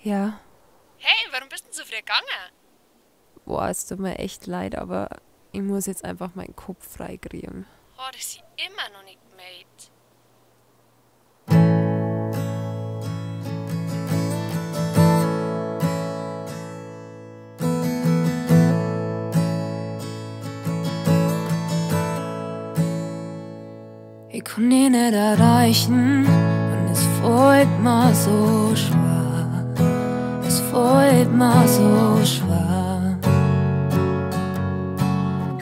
Ja, Hey, warum bist du so früh gegangen? boah, es tut mir echt leid, aber ich muss jetzt einfach meinen Kopf freikriegen. Hat er sie immer noch nicht gemeldet? Ich kann ihn nicht erreichen und es fällt mir so schwer. Es fällt mir so schwer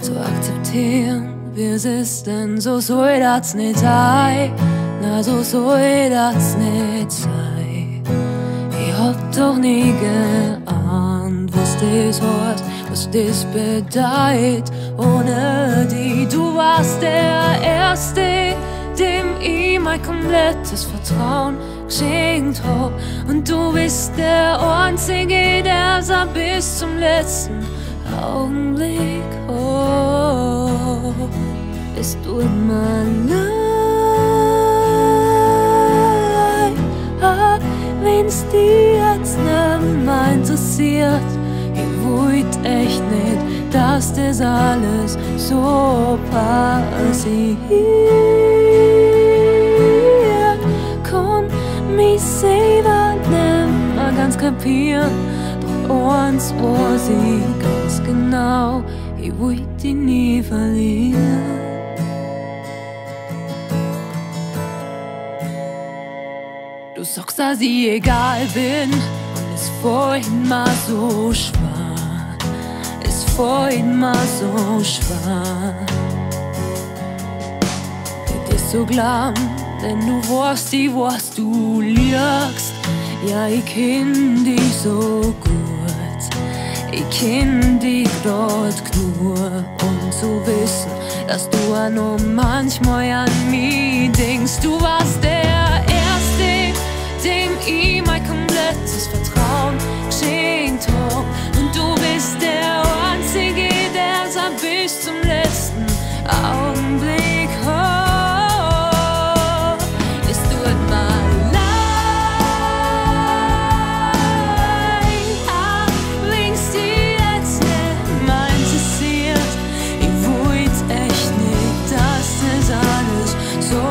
zu akzeptieren, wie es ist, denn so soll das nicht sein. Na, so soll das nicht sein. Ich hab doch nie geahnt, was das heißt, was das bedeutet. Ohne die, du warst der Erste, dem ich mein komplettes Vertrauen geschenkt hab. Und du bist der Einzige, der so bis zum letzten Augenblick hat. Es tut mir leid, wenn's dir jetzt nicht mehr interessiert. Ich wollt echt nicht, dass das alles so passiert. Kann mich selber nicht mehr ganz kapieren, doch eins weiß ich ganz genau, ich wollt dich nie verlieren. Du sagst, dass ich egal bin und es fällt mir so schwer. Es fällt mir so schwer, dir das so glauben, denn du weißt, ich weiß, du lügst. Ja, ich kenn dich so gut, ich kenn dich grad genug, um zu wissen, dass du auch noch manchmal an mich denkst. Du warst der Erste, dem ich mein komplettes Vertrauen geschenkt hab. Und du bist der Einzige, der so bis zum letzten Augenblick hat. Es tut mir leid, wenn's dich jetzt nicht mehr interessiert. Ich wollt echt nicht, dass das alles so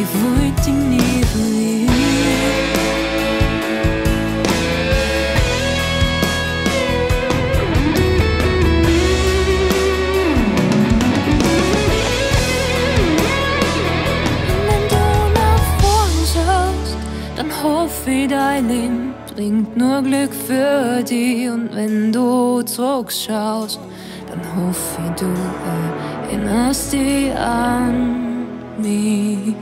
ich wollt dich nie verlieren. Wenn du nach vorn schaust, dann hoffe ich, dein Leben bringt nur Glück für dich. Und wenn du zurückschaust, dann hoffe ich, du erinnerst dich an mich.